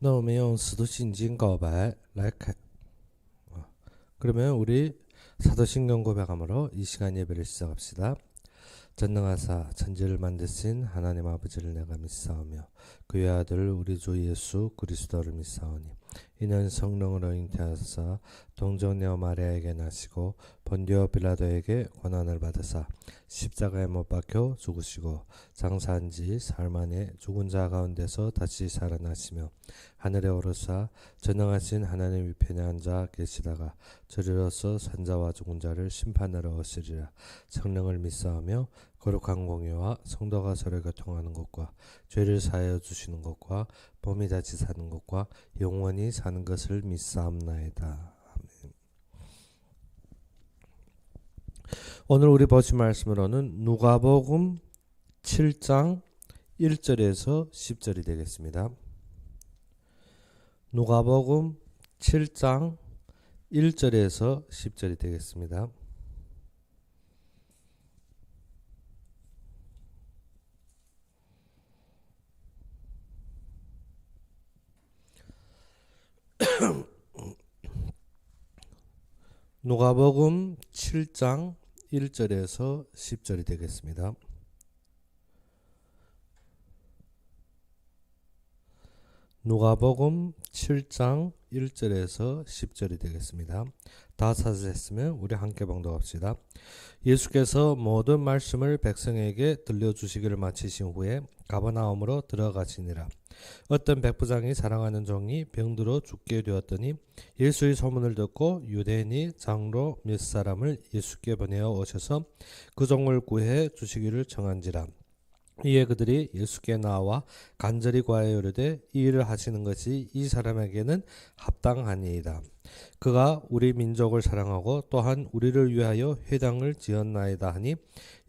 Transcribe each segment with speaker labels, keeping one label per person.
Speaker 1: 那我们用使徒信经告白来看。 그러면 우리 사도신경 고백함으로 이 시간 예배를 시작합시다. 전능하사 천지를 만드신 하나님 아버지를 내가 믿사오며 그의 아들 우리 주 예수 그리스도를 믿사오니 이는 성령으로 잉태하사 동정녀 마리아에게 나시고 본디오 빌라도에게 고난을 받으사 십자가에 못 박혀 죽으시고 장사한 지 사흘 만에 죽은 자 가운데서 다시 살아나시며 하늘에 오르사 전능하신 하나님 위편에 앉아 계시다가 저리로서 산자와 죽은 자를 심판하러 오시리라. 성령을 믿사오며 거룩한 공의와 성도가 서로 교통하는 것과 죄를 사하여 주시는 것과 몸이 다시 사는 것과 영원히 사는 것을 믿사옵나이다. 아멘. 오늘 우리 보신 말씀으로는 누가복음 7장 1절에서 10절이 되겠습니다. 누가복음 7장 1절에서 10절이 되겠습니다. 누가복음 7장 1절에서 10절이 되겠습니다. 누가복음 7장 1절에서 10절이 되겠습니다. 다 찾으셨으면 우리 함께 봉독합시다. 예수께서 모든 말씀을 백성에게 들려주시기를 마치신 후에 가버나움으로 들어가시니라. 어떤 백부장이 사랑하는 종이 병들어 죽게 되었더니 예수의 소문을 듣고 유대인이 장로 몇 사람을 예수께 보내어 오셔서 그 종을 구해 주시기를 청한지라. 이에 그들이 예수께 나와 간절히 구하여 이르되 이 일을 하시는 것이 이 사람에게는 합당하니이다. 그가 우리 민족을 사랑하고 또한 우리를 위하여 회당을 지었나이다 하니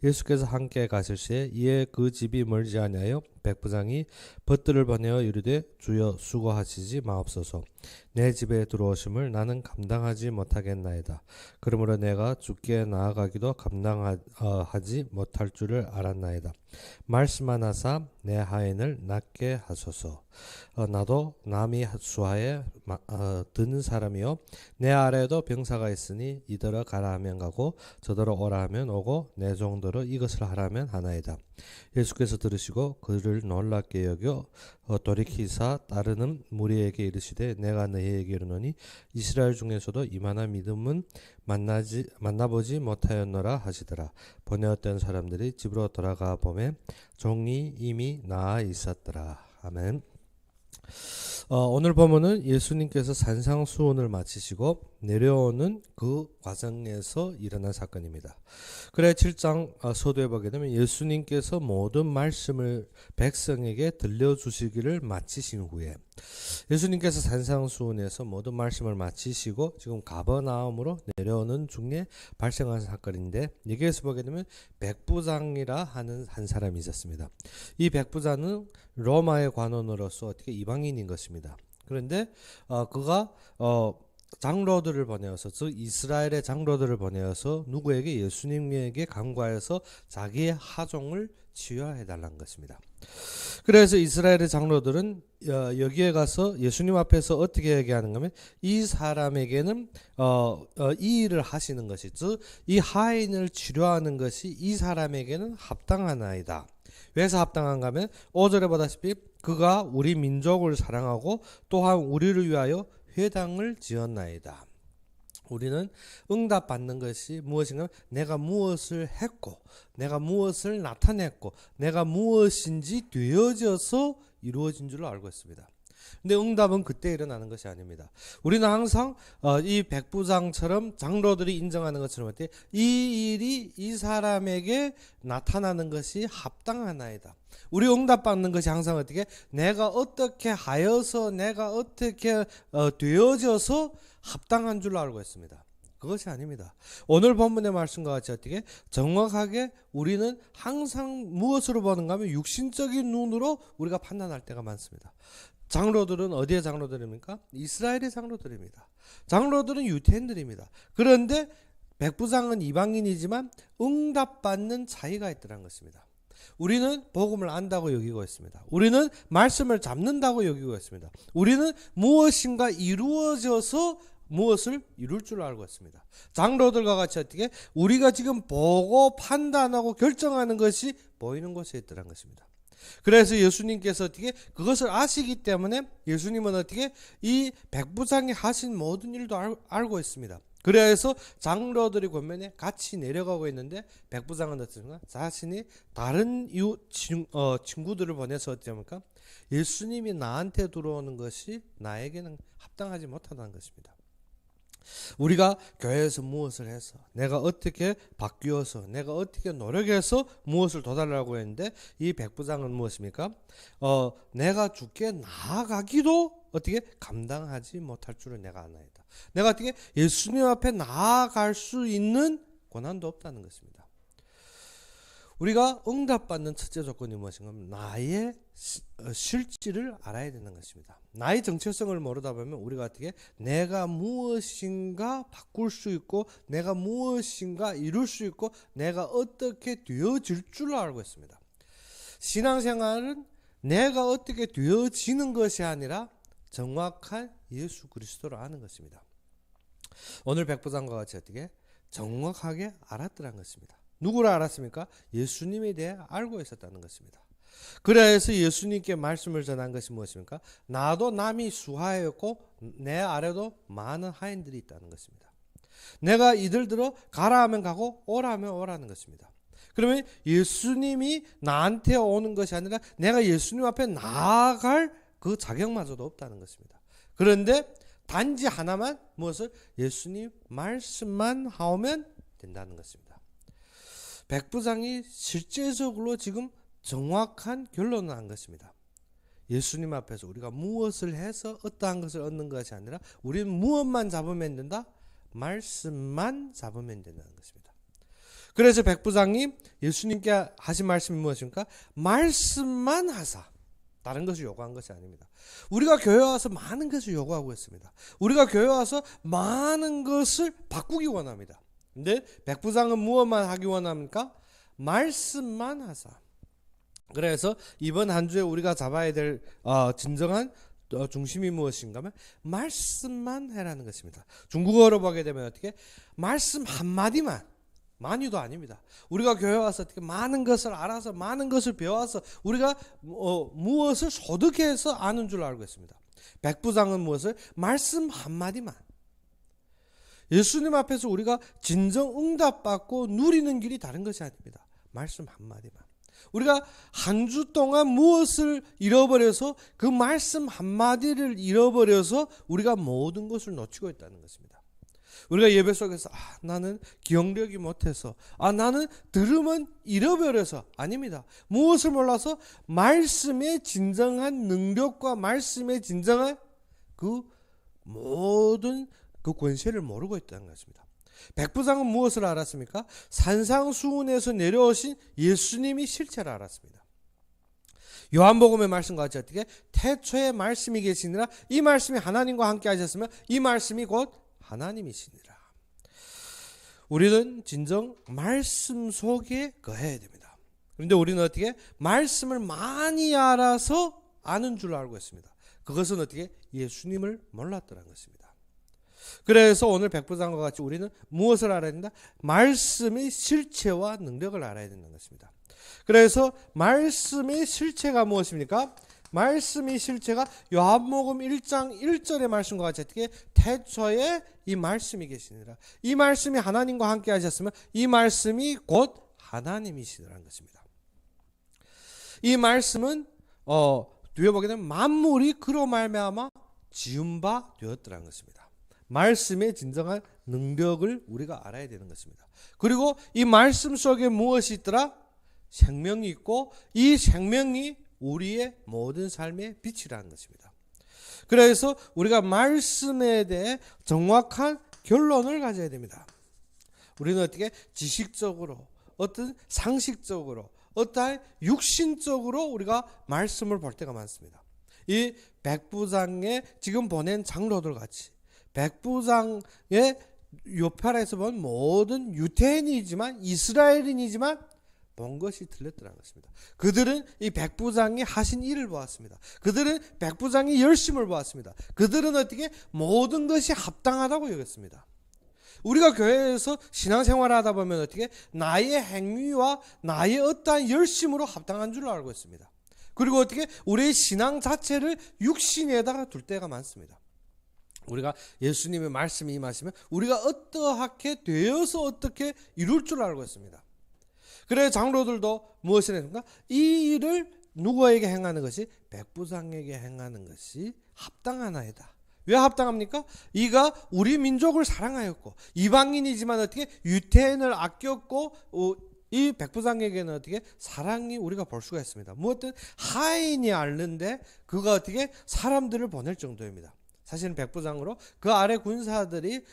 Speaker 1: 예수께서 함께 가실 시에 이에 그 집이 멀지 아니하여 백부장이 벗들을 보내어 이르되 주여 수고하시지 마옵소서. 내 집에 들어오심을 나는 감당하지 못하겠나이다. 그러므로 내가 주께 나아가기도 감당하지 못할 줄을 알았나이다. 말씀하나사 내 하인을 낫게 하소서. 나도 남이 수하에 드는 사람이요 내 아래에도 병사가 있으니 이더러 가라 하면 가고 저더러 오라 하면 오고 내 종더러 이것을 하라면 하나이다. 예수께서 들으시고 그를 놀랍게 여겨 돌이키사 따르는 무리에게 이르시되 내가 너희에게 이르노니 이스라엘 중에서도 이만한 믿음은 만나보지 못하였노라 하시더라. 보내었던 사람들이 집으로 돌아가 보매 종이 이미 나아 있었더라. 아멘. 오늘 보면은 예수님께서 산상수훈을 마치시고 내려오는 그 과정에서 일어난 사건입니다. 그래 7장 서두에 보게 되면 예수님께서 모든 말씀을 백성에게 들려주시기를 마치신 후에 예수님께서 산상수훈에서 모든 말씀을 마치시고 지금 가버나움으로 내려오는 중에 발생한 사건인데 여기에서 보게 되면 백부장이라 하는 한 사람이 있었습니다. 이 백부장은 로마의 관원으로서 어떻게 이방인인 것입니다. 그런데 그가 장로들을 보내어서 즉 이스라엘의 장로들을 보내어서 누구에게 예수님에게 간구하여서 자기의 하종을 치유해 달라는 것입니다. 그래서 이스라엘의 장로들은 여기에 가서 예수님 앞에서 어떻게 얘기하는가 하면 이 사람에게는 이 일을 하시는 것이 즉 이 하인을 치료하는 것이 이 사람에게는 합당하나이다. 왜서 합당한가 하면 5절에 보다시피 그가 우리 민족을 사랑하고 또한 우리를 위하여 회당을 지었나이다. 우리는 응답받는 것이 무엇인가 하면 내가 무엇을 했고 내가 무엇을 나타냈고 내가 무엇인지 되어져서 이루어진 줄로 알고 있습니다. 근데 응답은 그때 일어나는 것이 아닙니다. 우리는 항상 이 백부장처럼 장로들이 인정하는 것처럼 이 일이 이 사람에게 나타나는 것이 합당하나이다. 우리 응답받는 것이 항상 어떻게 내가 어떻게 하여서 내가 어떻게 되어져서 합당한 줄로 알고 있습니다. 그것이 아닙니다. 오늘 본문의 말씀과 같이 어떻게 정확하게 우리는 항상 무엇으로 보는가 하면 육신적인 눈으로 우리가 판단할 때가 많습니다. 장로들은 어디의 장로들입니까? 이스라엘의 장로들입니다. 장로들은 유대인들입니다. 그런데 백부장은 이방인이지만 응답받는 차이가 있더라는 것입니다. 우리는 복음을 안다고 여기고 있습니다. 우리는 말씀을 잡는다고 여기고 있습니다. 우리는 무엇인가 이루어져서 무엇을 이룰 줄 알고 있습니다. 장로들과 같이 어떻게 우리가 지금 보고 판단하고 결정하는 것이 보이는 곳에 있더란 것입니다. 그래서 예수님께서 어떻게 그것을 아시기 때문에 예수님은 어떻게 이 백부장이 하신 모든 일도 알고 있습니다. 그래서 장로들이 권면에 같이 내려가고 있는데 백부장은 어떻습니까? 자신이 다른 친구들을 보내서 어떻습니까? 예수님이 나한테 들어오는 것이 나에게는 합당하지 못하다는 것입니다. 우리가 교회에서 무엇을 해서 내가 어떻게 바뀌어서 내가 어떻게 노력해서 무엇을 도달하려고 했는데 이 백부장은 무엇입니까? 내가 주께 나아가기도 어떻게 감당하지 못할 줄을 내가 아나이다. 내가 어떻게 예수님 앞에 나아갈 수 있는 고난도 없다는 것입니다. 우리가 응답받는 첫째 조건이 무엇인가 하면 나의 실질을 알아야 되는 것입니다. 나의 정체성을 모르다 보면 우리가 어떻게 내가 무엇인가 바꿀 수 있고 내가 무엇인가 이룰 수 있고 내가 어떻게 되어질 줄 알고 있습니다. 신앙생활은 내가 어떻게 되어지는 것이 아니라 정확한 예수 그리스도를 아는 것입니다. 오늘 백부장과 같이 어떻게 정확하게 알았더란 것입니다. 누구를 알았습니까? 예수님에 대해 알고 있었다는 것입니다. 그래서 예수님께 말씀을 전한 것이 무엇입니까? 나도 남이 수하였고 내 아래도 많은 하인들이 있다는 것입니다. 내가 이들들어 가라 하면 가고 오라 하면 오라는 것입니다. 그러면 예수님이 나한테 오는 것이 아니라 내가 예수님 앞에 나아갈 그 자격마저도 없다는 것입니다. 그런데 단지 하나만 무엇을? 예수님 말씀만 하오면 된다는 것입니다. 백부장이 실제적으로 지금 정확한 결론을 한 것입니다. 예수님 앞에서 우리가 무엇을 해서 어떠한 것을 얻는 것이 아니라 우리는 무엇만 잡으면 된다? 말씀만 잡으면 된다는 것입니다. 그래서 백부장이 예수님께 하신 말씀이 무엇입니까? 말씀만 하사. 다른 것을 요구한 것이 아닙니다. 우리가 교회 와서 많은 것을 요구하고 있습니다. 우리가 교회 와서 많은 것을 바꾸기 원합니다. 근데 백부장은 무엇만 하기 원합니까? 말씀만 하사. 그래서 이번 한 주에 우리가 잡아야 될 진정한 중심이 무엇인가 하면 말씀만 해라는 것입니다. 중국어로 보게 되면 어떻게? 말씀 한마디만, 많이도 아닙니다. 우리가 교회 와서 어떻게 많은 것을 알아서 많은 것을 배워서 우리가 무엇을 소득해서 아는 줄 알고 있습니다. 백부장은 무엇을? 말씀 한마디만. 예수님 앞에서 우리가 진정 응답받고 누리는 길이 다른 것이 아닙니다. 말씀 한마디만. 우리가 한 주 동안 무엇을 잃어버려서 그 말씀 한마디를 잃어버려서 우리가 모든 것을 놓치고 있다는 것입니다. 우리가 예배 속에서 나는 기억력이 못해서 나는 들으면 잃어버려서 아닙니다. 무엇을 몰라서 말씀의 진정한 능력과 말씀의 진정한 그 모든 그 권세를 모르고 있다는 것입니다. 백부장은 무엇을 알았습니까? 산상수훈에서 내려오신 예수님이 실체를 알았습니다. 요한복음의 말씀과 같이 어떻게? 태초에 말씀이 계시니라. 이 말씀이 하나님과 함께 하셨으면 이 말씀이 곧 하나님이시니라. 우리는 진정 말씀 속에 거해야 됩니다. 그런데 우리는 어떻게? 말씀을 많이 알아서 아는 줄 알고 있습니다. 그것은 어떻게? 예수님을 몰랐더라는 것입니다. 그래서 오늘 백부장과 같이 우리는 무엇을 알아야 된다? 말씀의 실체와 능력을 알아야 된다는 것입니다. 그래서 말씀의 실체가 무엇입니까? 말씀의 실체가 요한복음 1장 1절의 말씀과 같이 어떻게? 태초에 이 말씀이 계시니라. 이 말씀이 하나님과 함께 하셨으면 이 말씀이 곧 하나님이시라는 것입니다. 이 말씀은 뒤에 보게 되면 만물이 그로 말미암아 지은 바 되었더라는 것입니다. 말씀의 진정한 능력을 우리가 알아야 되는 것입니다. 그리고 이 말씀 속에 무엇이 있더라? 생명이 있고 이 생명이 우리의 모든 삶의 빛이라는 것입니다. 그래서 우리가 말씀에 대해 정확한 결론을 가져야 됩니다. 우리는 어떻게? 지식적으로, 어떤 상식적으로, 어떤 육신적으로 우리가 말씀을 볼 때가 많습니다. 이 백부장의 지금 보낸 장로들 같이 백부장의 요편에서 본 모든 유대인이지만 이스라엘인이지만 본 것이 틀렸더라는 것입니다. 그들은 이 백부장이 하신 일을 보았습니다. 그들은 백부장이 열심을 보았습니다. 그들은 어떻게 모든 것이 합당하다고 여겼습니다. 우리가 교회에서 신앙생활을 하다 보면 어떻게 나의 행위와 나의 어떠한 열심으로 합당한 줄 알고 있습니다. 그리고 어떻게 우리의 신앙 자체를 육신에다가 둘 때가 많습니다. 우리가 예수님의 말씀이 임하시면 우리가 어떠하게 되어서 어떻게 이룰 줄 알고 있습니다. 그래서 장로들도 무엇을 했는가? 이 일을 누구에게 행하는 것이? 백부장에게 행하는 것이 합당하나이다. 왜 합당합니까? 이가 우리 민족을 사랑하였고 이방인이지만 어떻게 유태인을 아꼈고 이 백부장에게는 어떻게 사랑이 우리가 볼 수가 있습니다. 무엇든 하인이 앓는데 그가 어떻게 사람들을 보낼 정도입니다. 사실은 백부장으로 그 아래 군사들이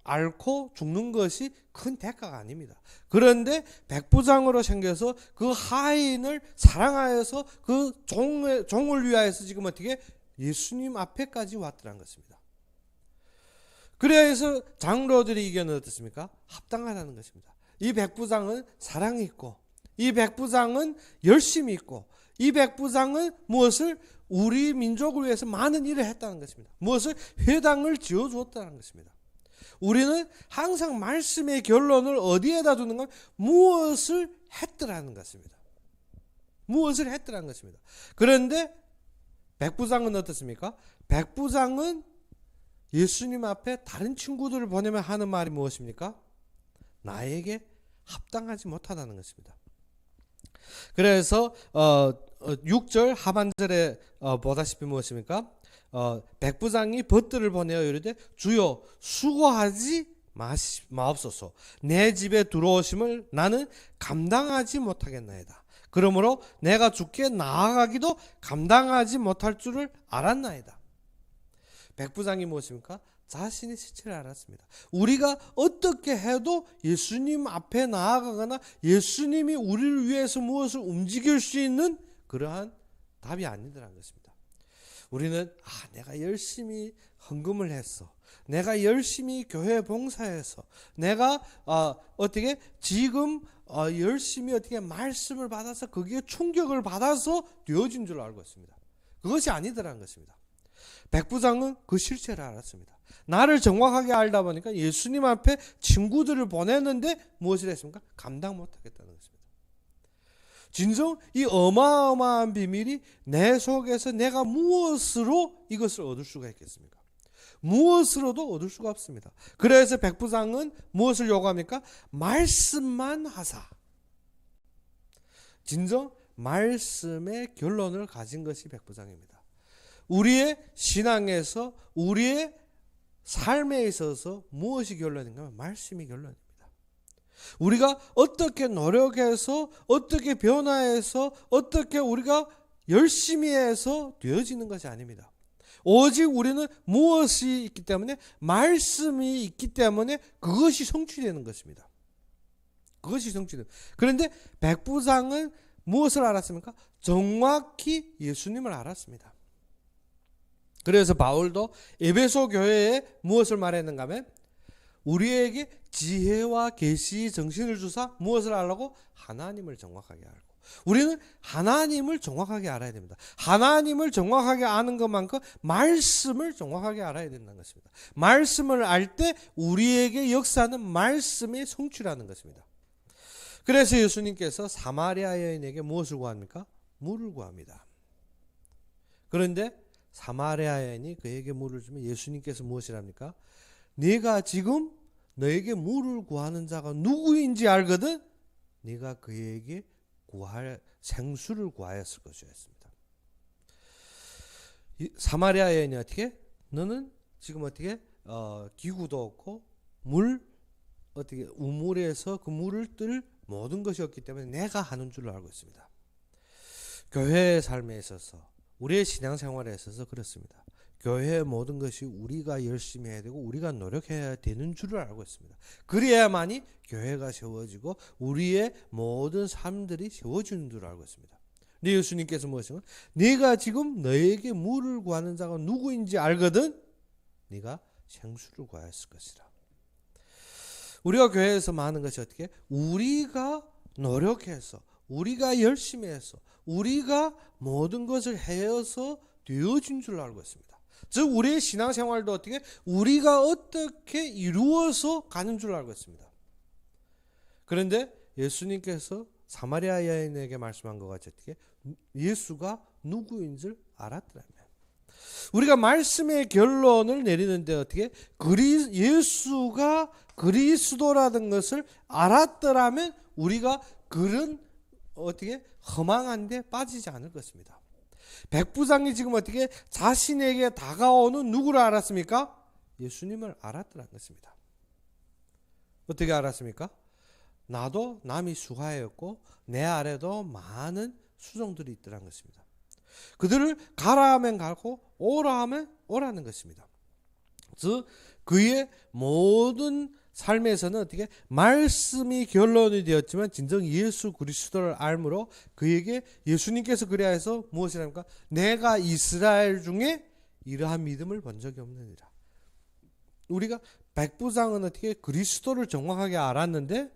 Speaker 1: 앓고 죽는 것이 큰 대가가 아닙니다. 그런데 백부장으로 생겨서 그 하인을 사랑하여서 그 종을 위하여서 지금 어떻게 예수님 앞에까지 왔더란 것입니다. 그래서 장로들이 의견은 어떻습니까? 합당하다는 것입니다. 이 백부장은 사랑이 있고 이 백부장은 열심이 있고 이 백부장은 무엇을 우리 민족을 위해서 많은 일을 했다는 것입니다. 무엇을 회당을 지어주었다는 것입니다. 우리는 항상 말씀의 결론을 어디에다 두는가? 무엇을 했더라는 것입니다. 무엇을 했더라는 것입니다. 그런데 백부장은 어떻습니까? 백부장은 예수님 앞에 다른 친구들을 보내면 하는 말이 무엇입니까? 나에게 합당하지 못하다는 것입니다. 그래서 6절 하반절에 보다시피 무엇입니까? 백부장이 벗들을 보내어 이르되 주여 수고하지 마옵소서. 내 집에 들어오심을 나는 감당하지 못하겠나이다. 그러므로 내가 주께 나아가기도 감당하지 못할 줄을 알았나이다. 백부장이 무엇입니까? 자신의 시체를 알았습니다. 우리가 어떻게 해도 예수님 앞에 나아가거나 예수님이 우리를 위해서 무엇을 움직일 수 있는 그러한 답이 아니더라는 것입니다. 우리는 내가 열심히 헌금을 했어. 내가 열심히 교회 봉사해서 내가 어떻게 지금 열심히 어떻게 말씀을 받아서 거기에 충격을 받아서 되어진 줄 알고 있습니다. 그것이 아니더라는 것입니다. 백부장은 그 실체를 알았습니다. 나를 정확하게 알다 보니까 예수님 앞에 친구들을 보냈는데 무엇을 했습니까? 감당 못하겠다는 것입니다. 진정 이 어마어마한 비밀이 내 속에서 내가 무엇으로 이것을 얻을 수가 있겠습니까? 무엇으로도 얻을 수가 없습니다. 그래서 백부장은 무엇을 요구합니까? 말씀만 하사. 진정 말씀의 결론을 가진 것이 백부장입니다. 우리의 신앙에서 우리의 삶에 있어서 무엇이 결론인가? 말씀이 결론입니다. 우리가 어떻게 노력해서 어떻게 변화해서 어떻게 우리가 열심히 해서 되어지는 것이 아닙니다. 오직 우리는 무엇이 있기 때문에 말씀이 있기 때문에 그것이 성취되는 것입니다. 그것이 성취되는. 그런데 백부장은 무엇을 알았습니까? 정확히 예수님을 알았습니다. 그래서 바울도 에베소 교회에 무엇을 말했는가 하면 우리에게 지혜와 계시 정신을 주사 무엇을 알라고? 하나님을 정확하게 알고. 우리는 하나님을 정확하게 알아야 됩니다. 하나님을 정확하게 아는 것만큼 말씀을 정확하게 알아야 된다는 것입니다. 말씀을 알 때 우리에게 역사는 말씀의 성취라는 것입니다. 그래서 예수님께서 사마리아 여인에게 무엇을 구합니까? 물을 구합니다. 그런데 사마리아 여인이 그에게 물을 주면 예수님께서 무엇을 합니까? 네가 지금 너에게 물을 구하는 자가 누구인지 알거든 네가 그에게 구할 생수를 구하였을 것이었습니다. 사마리아 여인이 어떻게? 너는 지금 어떻게 기구도 없고 물 어떻게 우물에서 그 물을 뜰 모든 것이 없기 때문에 내가 하는 줄로 알고 있습니다. 교회의 삶에 있어서 우리의 신앙생활에 있어서 그렇습니다. 교회의 모든 것이 우리가 열심히 해야 되고 우리가 노력해야 되는 줄을 알고 있습니다. 그래야만이 교회가 세워지고 우리의 모든 삶들이 세워지는 줄 알고 있습니다. 근데 예수님께서 무엇이냐? 네가 지금 너에게 물을 구하는 자가 누구인지 알거든 네가 생수를 구하였을 것이라. 우리가 교회에서 많은 것이 어떻게? 우리가 노력해서 우리가 열심히 해서 우리가 모든 것을 해서 되어진 줄 알고 있습니다. 즉 우리의 신앙생활도 어떻게 우리가 어떻게 이루어서 가는 줄 알고 있습니다. 그런데 예수님께서 사마리아 여인에게 말씀한 것 같이 어떻게 예수가 누구인 줄 알았더라면, 우리가 말씀의 결론을 내리는데 어떻게 예수가 그리스도라는 것을 알았더라면 우리가 그런 어떻게 허망한 데 빠지지 않을 것입니다. 백부장이 지금 어떻게 자신에게 다가오는 누구를 알았습니까? 예수님을 알았더라는 것입니다. 어떻게 알았습니까? 나도 남이 수하였고 내 아래도 많은 수종들이 있더라는 것입니다. 그들을 가라 하면 가고 오라 하면 오라는 것입니다. 즉 그의 모든 삶에서는 어떻게 말씀이 결론이 되었지만 진정 예수 그리스도를 알므로 그에게 예수님께서 그래야 해서 무엇이랍니까? 내가 이스라엘 중에 이러한 믿음을 본 적이 없느니라. 우리가 백부장은 어떻게 그리스도를 정확하게 알았는데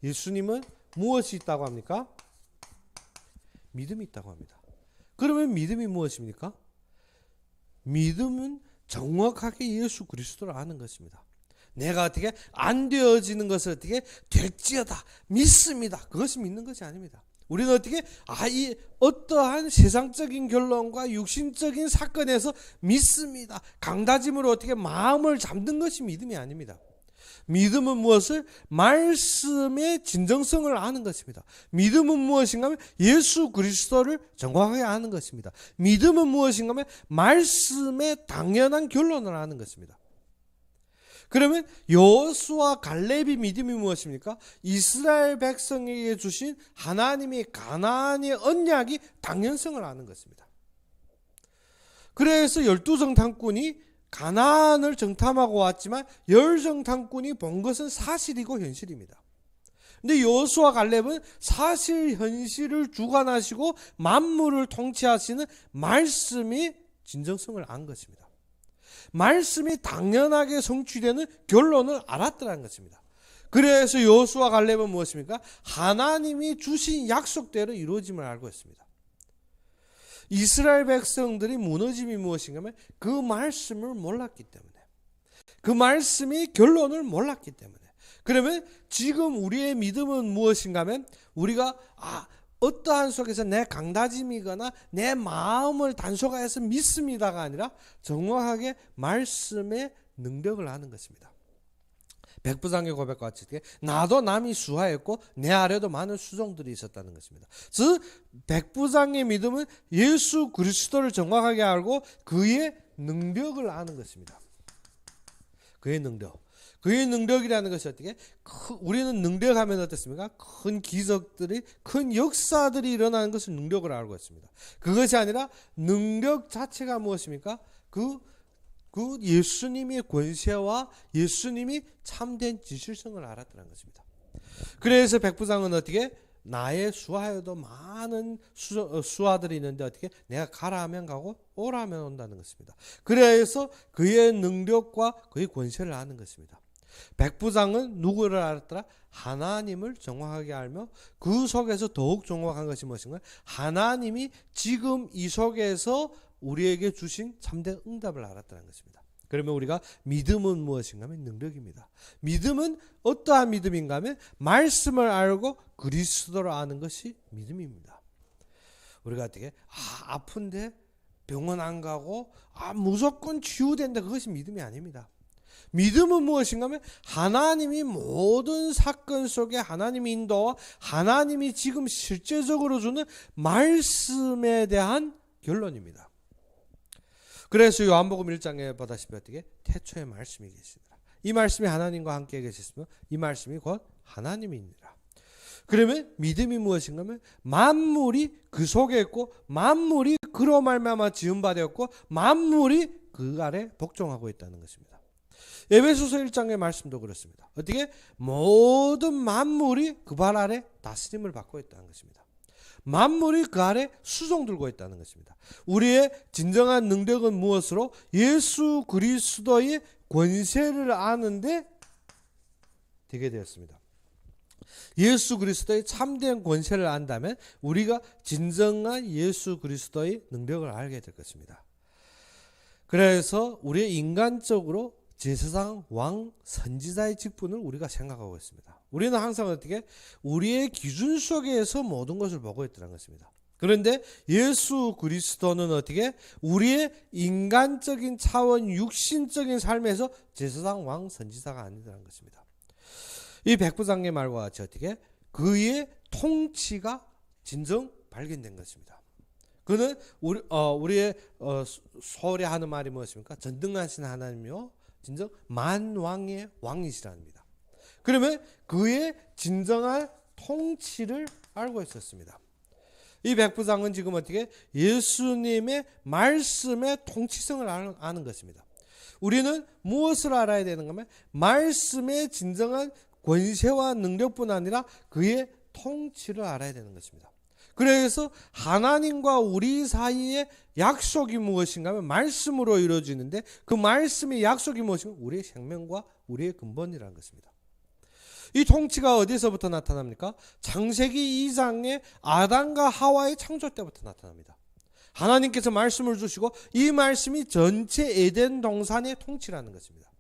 Speaker 1: 예수님은 무엇이 있다고 합니까? 믿음이 있다고 합니다. 그러면 믿음이 무엇입니까? 믿음은 정확하게 예수 그리스도를 아는 것입니다. 내가 어떻게 안 되어지는 것을 어떻게 될지어다 믿습니다. 그것이 믿는 것이 아닙니다. 우리는 어떻게 이 어떠한 세상적인 결론과 육신적인 사건에서 믿습니다. 강다짐으로 어떻게 마음을 잠든 것이 믿음이 아닙니다. 믿음은 무엇을? 말씀의 진정성을 아는 것입니다. 믿음은 무엇인가 하면 예수 그리스도를 정확하게 아는 것입니다. 믿음은 무엇인가 하면 말씀의 당연한 결론을 아는 것입니다. 그러면 여호수아 갈렙의 믿음이 무엇입니까? 이스라엘 백성에게 주신 하나님의 가나안의 언약이 당연성을 아는 것입니다. 그래서 12정탐꾼이 가나안을 정탐하고 왔지만 10정탐꾼이 본 것은 사실이고 현실입니다. 근데 여호수아 갈렙은 사실 현실을 주관하시고 만물을 통치하시는 말씀이 진정성을 안 것입니다. 말씀이 당연하게 성취되는 결론을 알았더라는 것입니다. 그래서 여호수아 갈렙은 무엇입니까? 하나님이 주신 약속대로 이루어짐을 알고 있습니다. 이스라엘 백성들이 무너짐이 무엇인가 하면 그 말씀을 몰랐기 때문에, 그 말씀이 결론을 몰랐기 때문에. 그러면 지금 우리의 믿음은 무엇인가 하면 우리가 어떠한 속에서 내 강다짐이거나 내 마음을 단속하여서 믿습니다가 아니라 정확하게 말씀의 능력을 아는 것입니다. 백부장의 고백과 같이 나도 남이 수하였고 내 아래도 많은 수종들이 있었다는 것입니다. 즉 백부장의 믿음은 예수 그리스도를 정확하게 알고 그의 능력을 아는 것입니다. 그의 능력이라는 것이 어떻게? 우리는 능력하면 어떻습니까? 큰 기적들이, 큰 역사들이 일어나는 것을 능력을 알고 있습니다. 그것이 아니라 능력 자체가 무엇입니까? 그 예수님의 권세와 예수님이 참된 진실성을 알았다는 것입니다. 그래서 백부장은 어떻게? 나의 수하여도 많은 수하들이 있는데 어떻게? 내가 가라 하면 가고 오라 하면 온다는 것입니다. 그래서 그의 능력과 그의 권세를 아는 것입니다. 백부장은 누구를 알았더라? 하나님을 정확하게 알며 그 속에서 더욱 정확한 것이 무엇인가? 하나님이 지금 이 속에서 우리에게 주신 참된 응답을 알았다는 것입니다. 그러면 우리가 믿음은 무엇인가 하면 능력입니다. 믿음은 어떠한 믿음인가 하면 말씀을 알고 그리스도를 아는 것이 믿음입니다. 우리가 어떻게 아픈데 병원 안 가고 무조건 치유된다, 그것이 믿음이 아닙니다. 믿음은 무엇인가 하면 하나님이 모든 사건 속에 하나님의 인도와 하나님이 지금 실제적으로 주는 말씀에 대한 결론입니다. 그래서 요한복음 1장에 보다시피 어떻게? 태초에 말씀이 계시더라. 이 말씀이 하나님과 함께 계셨으면 이 말씀이 곧 하나님이니라. 그러면 믿음이 무엇인가 하면 만물이 그 속에 있고 만물이 그로 말미암아 지음받았고 만물이 그 아래 복종하고 있다는 것입니다. 에베소서 1장의 말씀도 그렇습니다. 어떻게? 모든 만물이 그 발 아래 다스림을 받고 있다는 것입니다. 만물이 그 아래 수종들고 있다는 것입니다. 우리의 진정한 능력은 무엇으로? 예수 그리스도의 권세를 아는데 되게 되었습니다. 예수 그리스도의 참된 권세를 안다면 우리가 진정한 예수 그리스도의 능력을 알게 될 것입니다. 그래서 우리의 인간적으로 제사장, 왕, 선지자의 직분을 우리가 생각하고 있습니다. 우리는 항상 어떻게 우리의 기준 속에서 모든 것을 보고 있다는 것입니다. 그런데 예수 그리스도는 어떻게 우리의 인간적인 차원, 육신적인 삶에서 제사장, 왕, 선지자가 아니라는 것입니다. 이 백부장의 말과 같이 어떻게 그의 통치가 진정 발견된 것입니다. 그는 우리의 소리 하는 말이 무엇입니까? 전능하신 하나님이요 진정 만왕의 왕이시랍니다. 그러면 그의 진정한 통치를 알고 있었습니다. 이 백부장은 지금 어떻게 예수님의 말씀의 통치성을 아는 것입니다. 우리는 무엇을 알아야 되는가 하면 말씀의 진정한 권세와 능력뿐 아니라 그의 통치를 알아야 되는 것입니다. 그래서 하나님과 우리 사이의 약속이 무엇인가 하면 말씀으로 이루어지는데 그 말씀의 약속이 무엇인가? 우리의 생명과 우리의 근본이라는 것입니다. 이 통치가 어디서부터 나타납니까? 창세기 2장의 아담과 하와의 창조 때부터 나타납니다. 하나님께서 말씀을 주시고 이 말씀이 전체 에덴 동산의 통치라는 것입니다.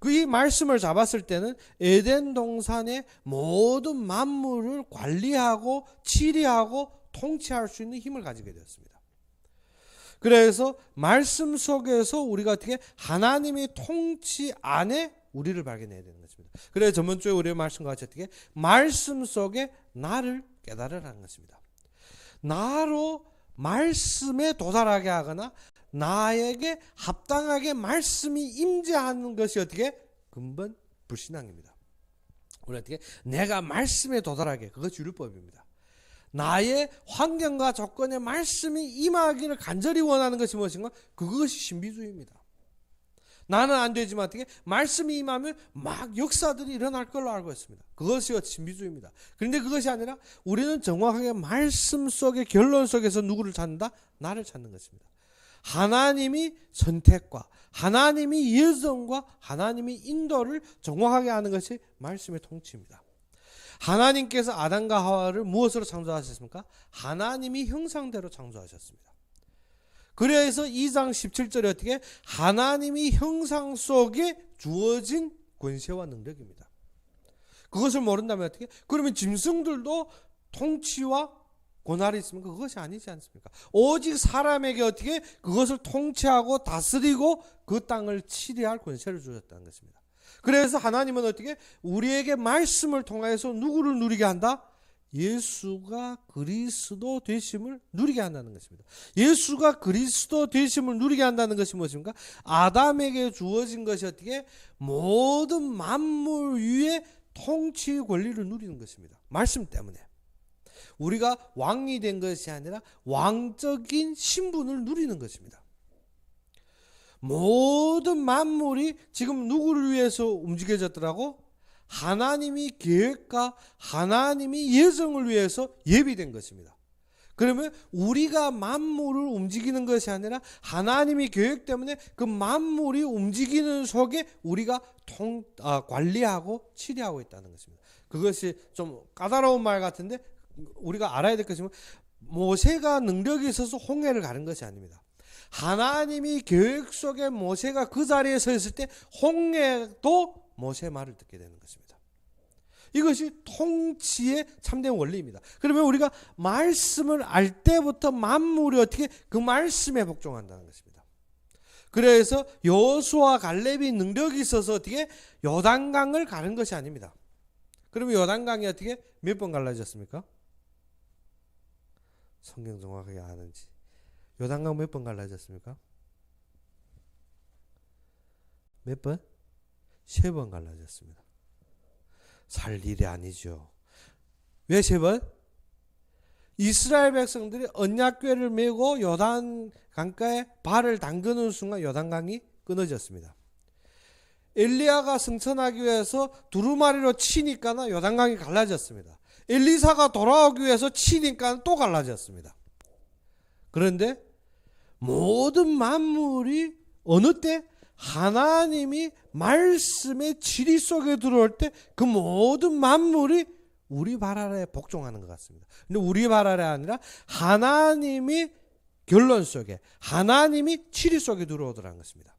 Speaker 1: 이 말씀을 잡았을 때는 에덴 동산의 모든 만물을 관리하고 치리하고 통치할 수 있는 힘을 가지게 되었습니다. 그래서 말씀 속에서 우리가 어떻게 하나님의 통치 안에 우리를 발견해야 되는 것입니다. 그래서 저번 주에 우리의 말씀과 같이 어떻게 말씀 속에 나를 깨달으라는 것입니다. 나로 말씀에 도달하게 하거나 나에게 합당하게 말씀이 임재하는 것이 어떻게 근본 불신앙입니다. 우리 어떻게 내가 말씀에 도달하게 그것이 율법입니다. 나의 환경과 조건에 말씀이 임하기를 간절히 원하는 것이 무엇인가? 그것이 신비주의입니다. 나는 안 되지만 어떻게 말씀이 임하면 막 역사들이 일어날 걸로 알고 있습니다. 그것이 신비주의입니다. 그런데 그것이 아니라 우리는 정확하게 말씀 속의 결론 속에서 누구를 찾는다? 나를 찾는 것입니다. 하나님이 선택과 하나님이 예정과 하나님이 인도를 정확하게 하는 것이 말씀의 통치입니다. 하나님께서 아담과 하와를 무엇으로 창조하셨습니까? 하나님이 형상대로 창조하셨습니다. 그래서 2장 17절에 어떻게 하나님이 형상 속에 주어진 권세와 능력입니다. 그것을 모른다면 어떻게? 그러면 짐승들도 통치와 권한이 있습니까? 그것이 아니지 않습니까? 오직 사람에게 어떻게 그것을 통치하고 다스리고 그 땅을 치리할 권세를 주셨다는 것입니다. 그래서 하나님은 어떻게 우리에게 말씀을 통해서 누구를 누리게 한다? 예수가 그리스도 되심을 누리게 한다는 것입니다. 예수가 그리스도 되심을 누리게 한다는 것이 무엇입니까? 아담에게 주어진 것이 어떻게 모든 만물 위에 통치 권리를 누리는 것입니다. 말씀 때문에. 우리가 왕이 된 것이 아니라 왕적인 신분을 누리는 것입니다. 모든 만물이 지금 누구를 위해서 움직여졌더라고? 하나님이 계획과 하나님이 예정을 위해서 예비된 것입니다. 그러면 우리가 만물을 움직이는 것이 아니라 하나님이 계획 때문에 그 만물이 움직이는 속에 우리가 관리하고 치리하고 있다는 것입니다. 그것이 좀 까다로운 말 같은데 우리가 알아야 될 것은 모세가 능력이 있어서 홍해를 가는 것이 아닙니다. 하나님이 계획 속에 모세가 그 자리에 서 있을 때 홍해도 모세의 말을 듣게 되는 것입니다. 이것이 통치의 참된 원리입니다. 그러면 우리가 말씀을 알 때부터 만물이 어떻게 그 말씀에 복종한다는 것입니다. 그래서 여호수아 갈렙이 능력이 있어서 어떻게 요단강을 가는 것이 아닙니다. 그러면 요단강이 어떻게 몇 번 갈라졌습니까? 성경 정확하게 아는지. 요단강 몇 번 갈라졌습니까? 몇 번? 3번 갈라졌습니다. 살 일이 아니죠. 왜 3번? 이스라엘 백성들이 언약궤를 메고 요단 강가에 발을 담그는 순간 요단강이 끊어졌습니다. 엘리야가 승천하기 위해서 두루마리로 치니까 요단강이 갈라졌습니다. 엘리사가 돌아오기 위해서 치니까 또 갈라졌습니다. 그런데 모든 만물이 어느 때? 하나님이 말씀의 진리 속에 들어올 때 그 모든 만물이 우리 발 아래에 복종하는 것 같습니다. 근데 우리 발 아래 아니라 하나님이 결론 속에, 하나님이 진리 속에 들어오더라는 것입니다.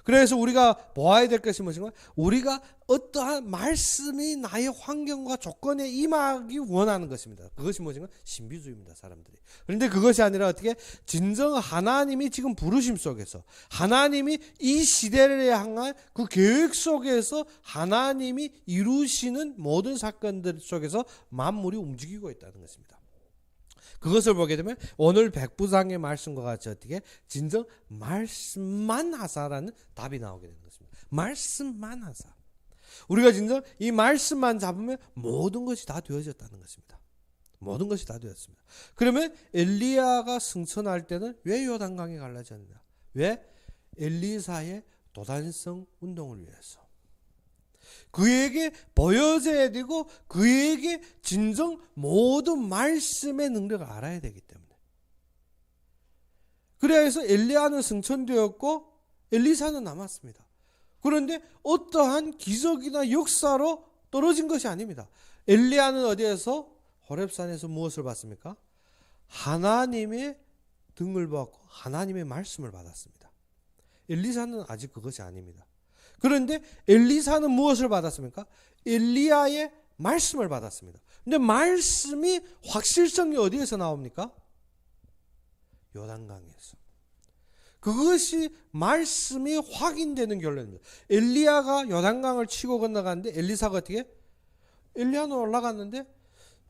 Speaker 1: 그래서 우리가 보아야 될 것이 무엇인가? 우리가 어떠한 말씀이 나의 환경과 조건에 임하기 원하는 것입니다. 그것이 무엇인가? 신비주의입니다, 사람들이. 그런데 그것이 아니라 어떻게? 진정 하나님이 지금 부르심 속에서, 하나님이 이 시대를 향한 그 계획 속에서 하나님이 이루시는 모든 사건들 속에서 만물이 움직이고 있다는 것입니다. 그것을 보게 되면 오늘 백부장의 말씀과 같이 어떻게 진정 말씀만 하사라는 답이 나오게 되는 것입니다. 말씀만 하사. 우리가 진정 이 말씀만 잡으면 모든 것이 다 되어졌다는 것입니다. 모든 것이 다 되었습니다. 그러면 엘리야가 승천할 때는 왜 요단강이 갈라졌느냐? 왜? 엘리사의 도단성 운동을 위해서. 그에게 보여져야 되고 그에게 진정 모든 말씀의 능력을 알아야 되기 때문에. 그래서 엘리야는 승천되었고 엘리사는 남았습니다. 그런데 어떠한 기적이나 역사로 떨어진 것이 아닙니다. 엘리야는 어디에서? 호렙산에서 무엇을 받습니까? 하나님의 등을 받고 하나님의 말씀을 받았습니다. 엘리사는 아직 그것이 아닙니다. 그런데 엘리사는 무엇을 받았습니까? 엘리야의 말씀을 받았습니다. 근데 말씀이 확실성이 어디에서 나옵니까? 요단강에서. 그것이 말씀이 확인되는 결론입니다. 엘리야가 요단강을 치고 건너갔는데 엘리사가 어떻게? 엘리야는 올라갔는데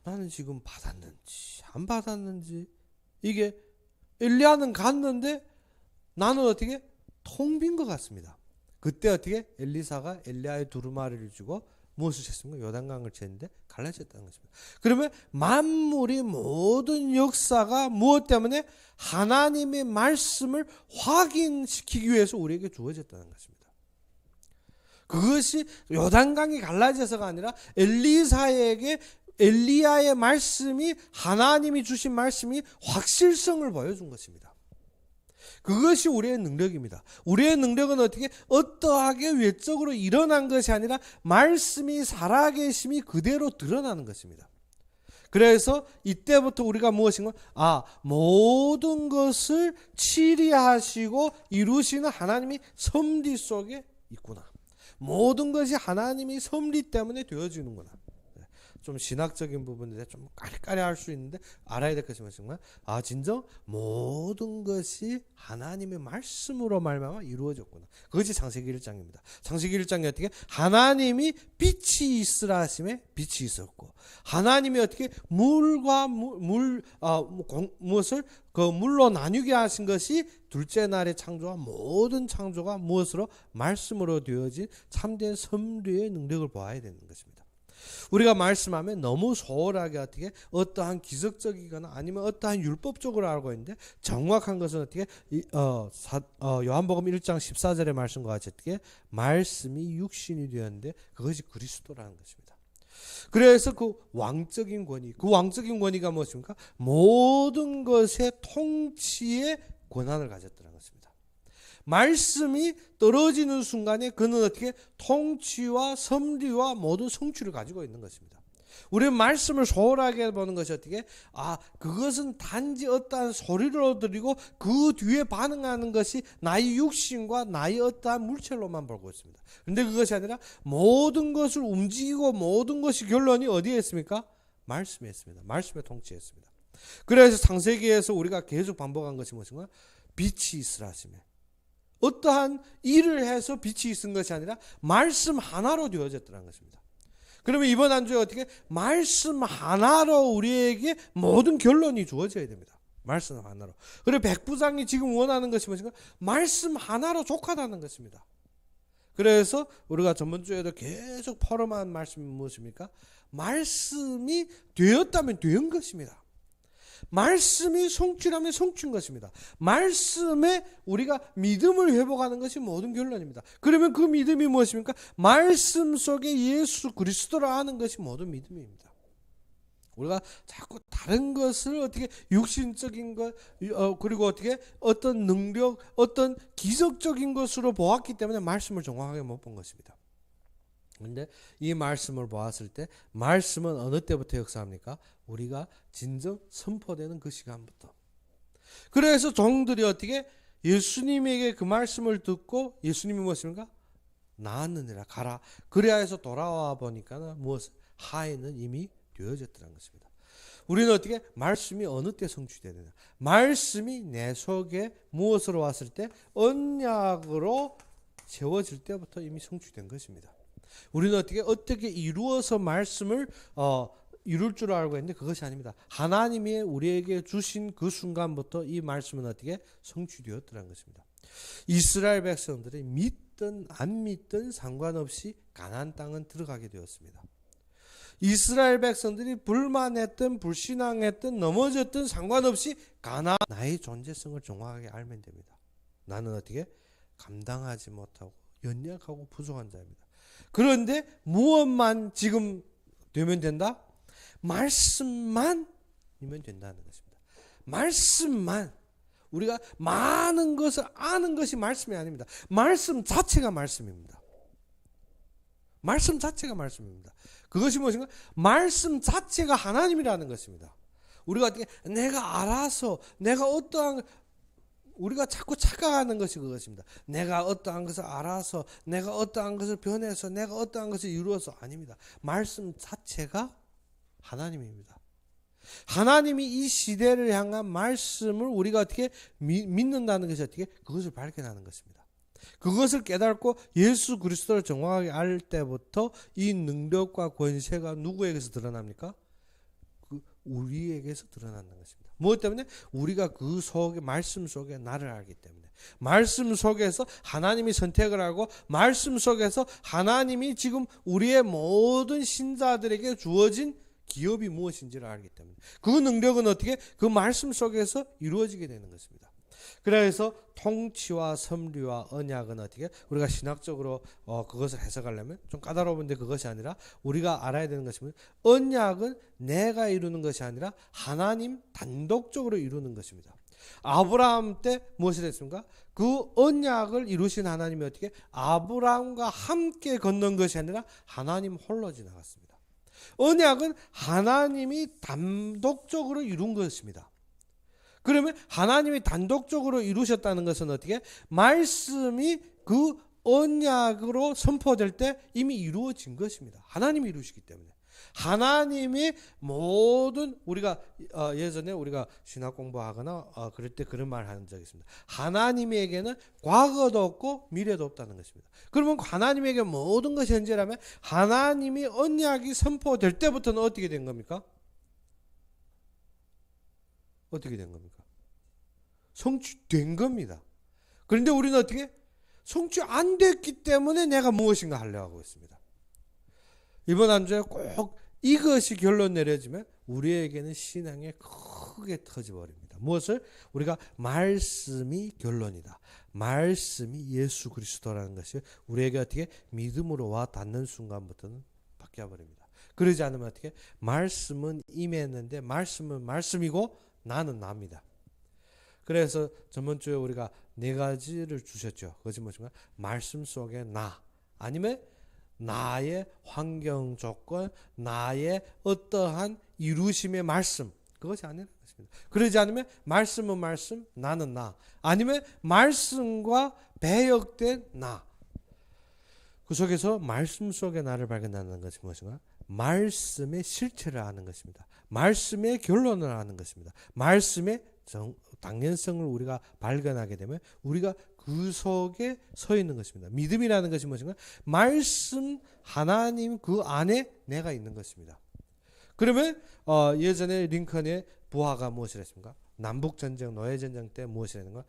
Speaker 1: 나는 지금 받았는지 안 받았는지, 이게 엘리야는 갔는데 나는 어떻게? 통 빈 것 같습니다. 그때 어떻게? 엘리사가 엘리야의 두루마리를 주고 무엇을 쳤습니까? 요단강을 쳤는데 갈라졌다는 것입니다. 그러면 만물이 모든 역사가 무엇 때문에? 하나님의 말씀을 확인시키기 위해서 우리에게 주어졌다는 것입니다. 그것이 요단강이 갈라져서가 아니라 엘리사에게 엘리야의 말씀이, 하나님이 주신 말씀이 확실성을 보여준 것입니다. 그것이 우리의 능력입니다. 우리의 능력은 어떻게? 어떠하게 외적으로 일어난 것이 아니라 말씀이 살아계심이 그대로 드러나는 것입니다. 그래서 이때부터 우리가 무엇인가? 모든 것을 치리하시고 이루시는 하나님이 섭리 속에 있구나. 모든 것이 하나님이 섭리 때문에 되어지는구나. 좀 신학적인 부분들에 좀 까리까리할 수 있는데 알아야 될 것이 무엇인가? 진정 모든 것이 하나님의 말씀으로 말미암아 이루어졌구나. 그것이 창세기 1장입니다. 창세기 1장에 어떻게? 하나님이 빛이 있으라 하심에 빛이 있었고, 하나님이 어떻게 물과 무엇을 그 물로 나뉘게 하신 것이 둘째 날의 창조와 모든 창조가 무엇으로? 말씀으로 되어진 참된 섭리의 능력을 보아야 되는 것입니다. 우리가 말씀하면 너무 소홀하게 어떻게 어떠한 기적적이거나 아니면 어떠한 율법적으로 알고 있는데, 정확한 것은 어떻게 요한복음 1장 14절의 말씀과 같이 어떻게 말씀이 육신이 되었는데 그것이 그리스도라는 것입니다. 그래서 그 왕적인 권위가 무엇입니까? 모든 것의 통치의 권한을 가졌다는 것입니다. 말씀이 떨어지는 순간에 그는 어떻게? 통치와 섭리와 모든 성취를 가지고 있는 것입니다. 우리는 말씀을 소홀하게 보는 것이 어떻게? 그것은 단지 어떠한 소리를 들리고 그 뒤에 반응하는 것이 나의 육신과 나의 어떠한 물체로만 보고 있습니다. 그런데 그것이 아니라 모든 것을 움직이고 모든 것이 결론이 어디에 있습니까? 말씀에 있습니다. 말씀에 통치에 있습니다. 그래서 창세기에서 우리가 계속 반복한 것이 무엇인가? 빛이 있으라 하시며, 어떠한 일을 해서 빛이 있은 것이 아니라 말씀 하나로 되어졌다는 것입니다. 그러면 이번 한 주에 어떻게? 말씀 하나로 우리에게 모든 결론이 주어져야 됩니다. 말씀 하나로. 그리고 백부장이 지금 원하는 것이 무엇인가? 말씀 하나로 족하다는 것입니다. 그래서 우리가 저번 주에도 계속 포럼한 말씀이 무엇입니까? 말씀이 되었다면 된 것입니다. 말씀이 성취라면 성취인 것입니다. 말씀에 우리가 믿음을 회복하는 것이 모든 결론입니다. 그러면 그 믿음이 무엇입니까? 말씀 속에 예수 그리스도라 하는 것이 모든 믿음입니다. 우리가 자꾸 다른 것을 어떻게 육신적인 것, 그리고 어떻게 어떤 능력, 어떤 기적적인 것으로 보았기 때문에 말씀을 정확하게 못 본 것입니다. 그런데 이 말씀을 보았을 때 말씀은 어느 때부터 역사합니까? 우리가 진정 선포되는 그 시간부터. 그래서 종들이 어떻게 예수님에게 그 말씀을 듣고 예수님이 무엇입니까? 나았느니라 가라. 그래야 해서 돌아와 보니까 무엇? 하에는 이미 되어졌다는 것입니다. 우리는 어떻게 말씀이 어느 때 성취되느냐? 말씀이 내 속에 무엇으로 왔을 때? 언약으로 세워질 때부터 이미 성취된 것입니다. 우리는 어떻게 이루어서 말씀을 이룰 줄 알고 했는데 그것이 아닙니다. 하나님이 우리에게 주신 그 순간부터 이 말씀은 어떻게 성취되었더라는 것입니다. 이스라엘 백성들이 믿든 안 믿든 상관없이 가나안 땅은 들어가게 되었습니다. 이스라엘 백성들이 불만했든 불신앙했든 넘어졌든 상관없이 가나안 나의 존재성을 정확하게 알면 됩니다. 나는 어떻게 감당하지 못하고 연약하고 부족한 자입니다. 그런데 무엇만 지금 되면 된다? 말씀만 이면 된다는 것입니다. 말씀만. 우리가 많은 것을 아는 것이 말씀이 아닙니다. 말씀 자체가 말씀입니다. 말씀 자체가 말씀입니다. 그것이 무엇인가? 말씀 자체가 하나님이라는 것입니다. 우리가 어떻게 내가 알아서 내가 어떠한 우리가 자꾸 착각하는 것이 그것입니다. 내가 어떠한 것을 알아서 내가 어떠한 것을 변해서 내가 어떠한 것을 이루어서 아닙니다. 말씀 자체가 하나님입니다. 하나님이 이 시대를 향한 말씀을 우리가 어떻게 믿는다는 것이 어떻게 그것을 발견하는 것입니다. 그것을 깨닫고 예수 그리스도를 정확하게 알 때부터 이 능력과 권세가 누구에게서 드러납니까? 우리에게서 드러나는 것입니다. 무엇 때문에? 우리가 그 속에 말씀 속에 나를 알기 때문에. 말씀 속에서 하나님이 선택을 하고 말씀 속에서 하나님이 지금 우리의 모든 신자들에게 주어진 기업이 무엇인지를 알기 때문에. 그 능력은 어떻게? 그 말씀 속에서 이루어지게 되는 것입니다. 그래서 통치와 섭리와 언약은 어떻게? 우리가 신학적으로 그것을 해석하려면 좀 까다로운데 그것이 아니라 우리가 알아야 되는 것입니다. 언약은 내가 이루는 것이 아니라 하나님 단독적으로 이루는 것입니다. 아브라함 때 무엇이 됐습니까? 그 언약을 이루신 하나님이 어떻게? 아브라함과 함께 걷는 것이 아니라 하나님 홀로 지나갔습니다. 언약은 하나님이 단독적으로 이룬 것입니다. 그러면 하나님이 단독적으로 이루셨다는 것은 어떻게? 말씀이 그 언약으로 선포될 때 이미 이루어진 것입니다. 하나님이 이루시기 때문에. 하나님이 모든 우리가 예전에 우리가 신학 공부하거나 그럴 때 그런 말 하는 적이 있습니다. 하나님에게는 과거도 없고 미래도 없다는 것입니다. 그러면 하나님에게 모든 것이 현재라면 하나님이 언약이 선포될 때부터는 어떻게 된 겁니까? 어떻게 된 겁니까? 성취된 겁니다. 그런데 우리는 어떻게? 성취 안 됐기 때문에 내가 무엇인가 하려고 하고 있습니다. 이번 한 주에 꼭 이것이 결론 내려지면 우리에게는 신앙이 크게 터져버립니다. 무엇을? 우리가 말씀이 결론이다. 말씀이 예수 그리스도라는 것이 우리에게 어떻게 믿음으로 와 닿는 순간부터는 바뀌어버립니다. 그러지 않으면 어떻게? 말씀은 임했는데 말씀은 말씀이고 나는 납니다. 그래서 저번 주에 우리가 네 가지를 주셨죠. 그것이 무엇인가? 말씀 속에 나, 아니면 나의 환경 조건, 나의 어떠한 이루심의 말씀, 그것이 아니라는 것입니다. 그러지 않으면 말씀은 말씀, 나는 나, 아니면 말씀과 배역된 나, 그 속에서 말씀 속에 나를 발견하는 것이 무엇인가? 말씀의 실체를 아는 것입니다. 말씀의 결론을 아는 것입니다. 말씀의 당연성을 우리가 발견하게 되면 우리가 그 속에 서 있는 것입니다. 믿음이라는 것이 무엇인가? 말씀 하나님 그 안에 내가 있는 것입니다. 그러면 예전에 링컨의 부하가 무엇을 했습니까? 남북전쟁, 노예전쟁 때 무엇을 했는가?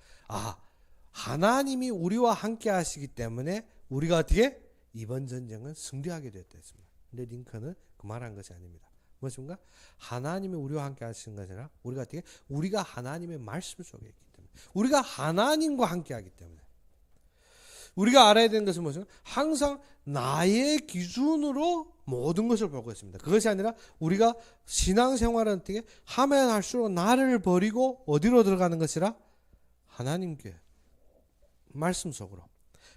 Speaker 1: 하나님이 우리와 함께 하시기 때문에 우리가 어떻게? 이번 전쟁은 승리하게 되었다 했습니다. 근데 링컨은 그 말한 것이 아닙니다. 무엇인가? 하나님이 우리와 함께 하시는 것이 아니라 우리가 어떻게? 우리가 하나님의 말씀 속에 있기 때문에, 우리가 하나님과 함께 하기 때문에 우리가 알아야 되는 것은 무엇인가? 항상 나의 기준으로 모든 것을 보고 있습니다. 그것이 아니라 우리가 신앙생활은 어떻게 하면 할수록 나를 버리고 어디로 들어가는 것이라? 하나님께 말씀 속으로.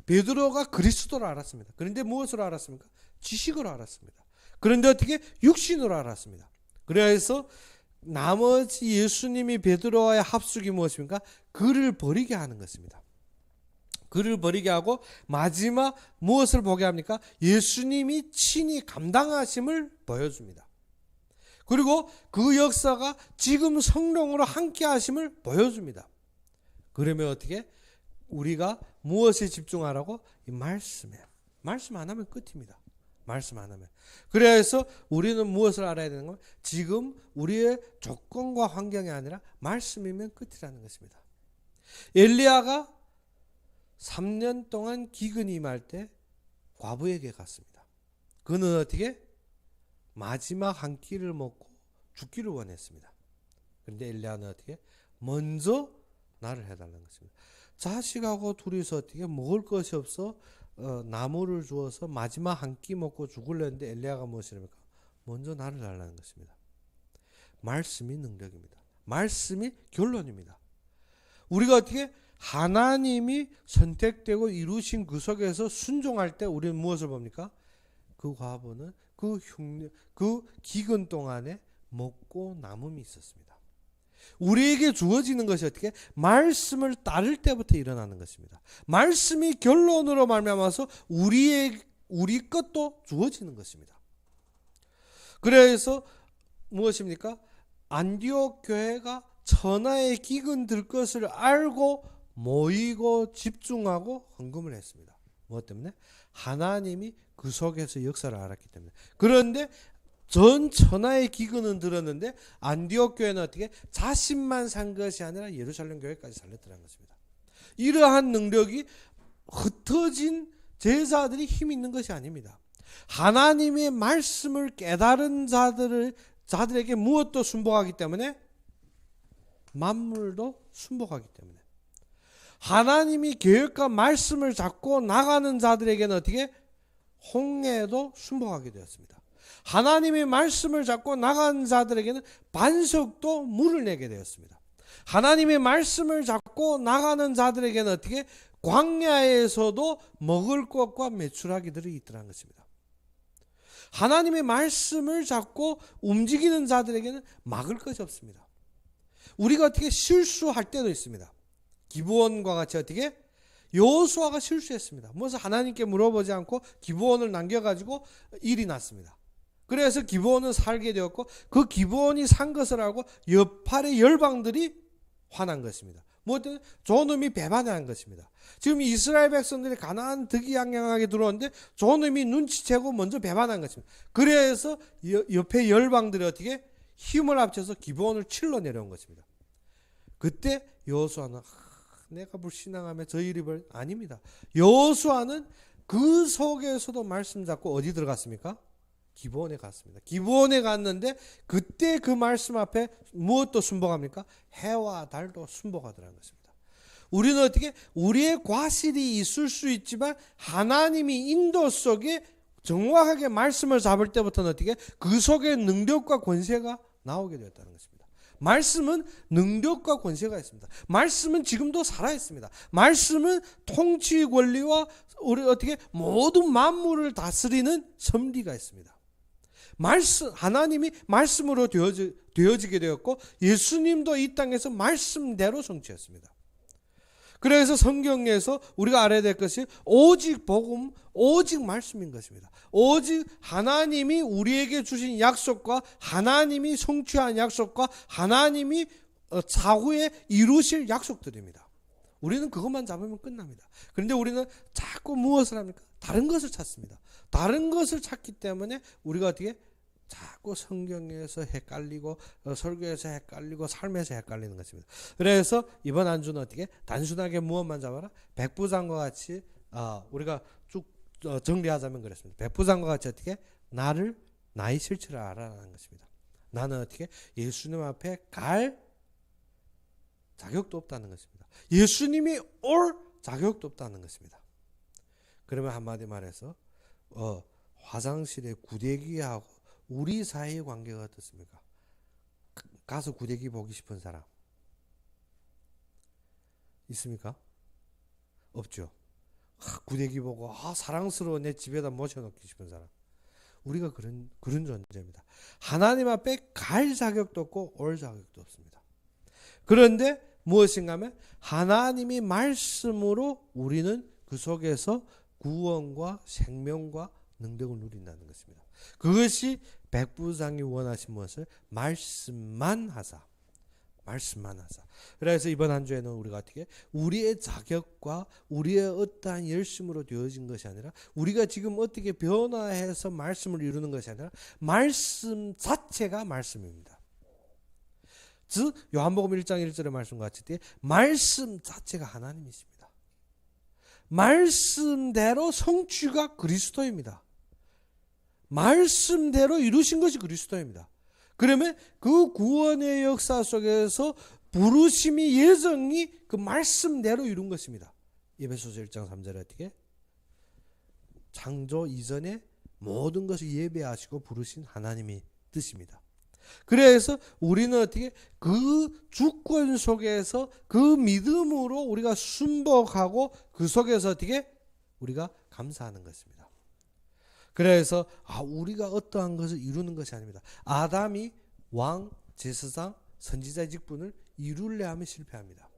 Speaker 1: 베드로가 그리스도를 알았습니다. 그런데 무엇으로 알았습니까? 지식으로 알았습니다. 그런데 어떻게? 육신으로 알았습니다. 그래서 나머지 예수님이 베드로와의 합숙이 무엇입니까? 그를 버리게 하는 것입니다. 그를 버리게 하고 마지막 무엇을 보게 합니까? 예수님이 친히 감당하심을 보여줍니다. 그리고 그 역사가 지금 성령으로 함께 하심을 보여줍니다. 그러면 어떻게? 우리가 무엇에 집중하라고? 이 말씀에. 말씀 안 하면 끝입니다. 말씀 안 하면. 그래서 우리는 무엇을 알아야 되는 건 지금 우리의 조건과 환경이 아니라 말씀이면 끝이라는 것입니다. 엘리야가 3년 동안 기근이 임할 때 과부에게 갔습니다. 그는 어떻게? 마지막 한 끼를 먹고 죽기를 원했습니다. 그런데 엘리야는 어떻게? 먼저 나를 해달라는 것입니다. 자식하고 둘이서 어떻게 먹을 것이 없어 나무를 주어서 마지막 한 끼 먹고 죽으려는데 엘리야가 무엇이랍니까? 먼저 나를 달라는 것입니다. 말씀이 능력입니다. 말씀이 결론입니다. 우리가 어떻게 하나님이 선택되고 이루신 그 속에서 순종할 때 우리는 무엇을 봅니까? 그 과부는 그 기근 동안에 먹고 남음이 있었습니다. 우리에게 주어지는 것이 어떻게? 말씀을 따를 때부터 일어나는 것입니다. 말씀이 결론으로 말미암아서 우리 것도 주어지는 것입니다. 그래서 무엇입니까? 안디옥 교회가 천하의 기근 들 것을 알고 모이고 집중하고 헌금을 했습니다. 무엇 때문에? 하나님이 그 속에서 역사를 알았기 때문에. 그런데 전 천하의 기근은 들었는데 안디옥 교회는 어떻게? 자신만 산 것이 아니라 예루살렘 교회까지 살렸더라는 것입니다. 이러한 능력이 흩어진 제자들이 힘이 있는 것이 아닙니다. 하나님의 말씀을 깨달은 자들에게 무엇도 순복하기 때문에 만물도 순복하기 때문에 하나님이 계획과 말씀을 잡고 나가는 자들에게는 어떻게? 홍해도 순복하게 되었습니다. 하나님의 말씀을 잡고 나간 자들에게는 반석도 물을 내게 되었습니다. 하나님의 말씀을 잡고 나가는 자들에게는 어떻게? 광야에서도 먹을 것과 메추라기들이 있더라는 것입니다. 하나님의 말씀을 잡고 움직이는 자들에게는 막을 것이 없습니다. 우리가 어떻게 실수할 때도 있습니다. 기브온과 같이 어떻게? 여호수아가 실수했습니다. 무엇을 하나님께 물어보지 않고 기브온을 남겨가지고 일이 났습니다. 그래서 기브온은 살게 되었고 그 기브온이 산 것을 알고 옆팔의 열방들이 화난 것입니다. 뭐든 저놈이 배반한 것입니다. 지금 이스라엘 백성들이 가나안 득이양양하게 들어오는데 저놈이 눈치채고 먼저 배반한 것입니다. 그래서 옆에 열방들이 어떻게 힘을 합쳐서 기브온을 칠러 내려온 것입니다. 그때 여호수아는 내가 불신앙하며 저 일이 아닙니다. 여호수아는 그 속에서도 말씀 잡고 어디 들어갔습니까? 기브온에 갔습니다. 기브온에 갔는데 그때 그 말씀 앞에 무엇도 순복합니까? 해와 달도 순복하더라는 것입니다. 우리는 어떻게? 우리의 과실이 있을 수 있지만 하나님이 인도 속에 정확하게 말씀을 잡을 때부터는 어떻게? 그 속에 능력과 권세가 나오게 되었다는 것입니다. 말씀은 능력과 권세가 있습니다. 말씀은 지금도 살아있습니다. 말씀은 통치 권리와 우리 어떻게 모든 만물을 다스리는 섭리가 있습니다. 하나님이 말씀으로 되어지게 되었고 예수님도 이 땅에서 말씀대로 성취했습니다. 그래서 성경에서 우리가 알아야 될 것이 오직 복음, 오직 말씀인 것입니다. 오직 하나님이 우리에게 주신 약속과 하나님이 성취한 약속과 하나님이 사후에 이루실 약속들입니다. 우리는 그것만 잡으면 끝납니다. 그런데 우리는 자꾸 무엇을 합니까? 다른 것을 찾습니다. 다른 것을 찾기 때문에 우리가 어떻게 자꾸 성경에서 헷갈리고 설교에서 헷갈리고 삶에서 헷갈리는 것입니다. 그래서 이번 안주는 어떻게 단순하게 무엇만 잡아라? 백부장과 같이 우리가 쭉 정리하자면 그렇습니다. 백부장과 같이 어떻게 나의 실체를 알아라는 것입니다. 나는 어떻게 예수님 앞에 갈 자격도 없다는 것입니다. 예수님이 올 자격도 없다는 것입니다. 그러면 한마디 말해서 화장실에 구데기하고 우리 사이의 관계가 어떻습니까? 가서 구데기 보기 싶은 사람 있습니까? 없죠. 구데기 보고 사랑스러워 내 집에다 모셔놓기 싶은 사람. 우리가 그런 존재입니다. 하나님 앞에 갈 자격도 없고 올 자격도 없습니다. 그런데 무엇인가 하면 하나님이 말씀으로 우리는 그 속에서 구원과 생명과 능력을 누린다는 것입니다. 그것이 백부장이 원하신 무엇을 말씀만 하사. 그래서 이번 한 주에는 우리가 어떻게 우리의 자격과 우리의 어떠한 열심으로 되어진 것이 아니라 우리가 지금 어떻게 변화해서 말씀을 이루는 것이 아니라 말씀 자체가 말씀입니다. 즉 요한복음 1장 1절의 말씀과 같이 말씀 자체가 하나님이십니다. 말씀대로 성취가 그리스도입니다. 말씀대로 이루신 것이 그리스도입니다. 그러면 그 구원의 역사 속에서 부르심이 예정이 그 말씀대로 이룬 것입니다. 에베소서 1장 3절에 어떻게 창조 이전에 모든 것을 예배하시고 부르신 하나님이 뜻입니다. 그래서 우리는 어떻게 그 주권 속에서 그 믿음으로 우리가 순복하고 그 속에서 어떻게 우리가 감사하는 것입니다. 그래서 우리가 어떠한 것을 이루는 것이 아닙니다. 아담이 왕, 제사장, 선지자의 직분을 이루려 하면 실패합니다.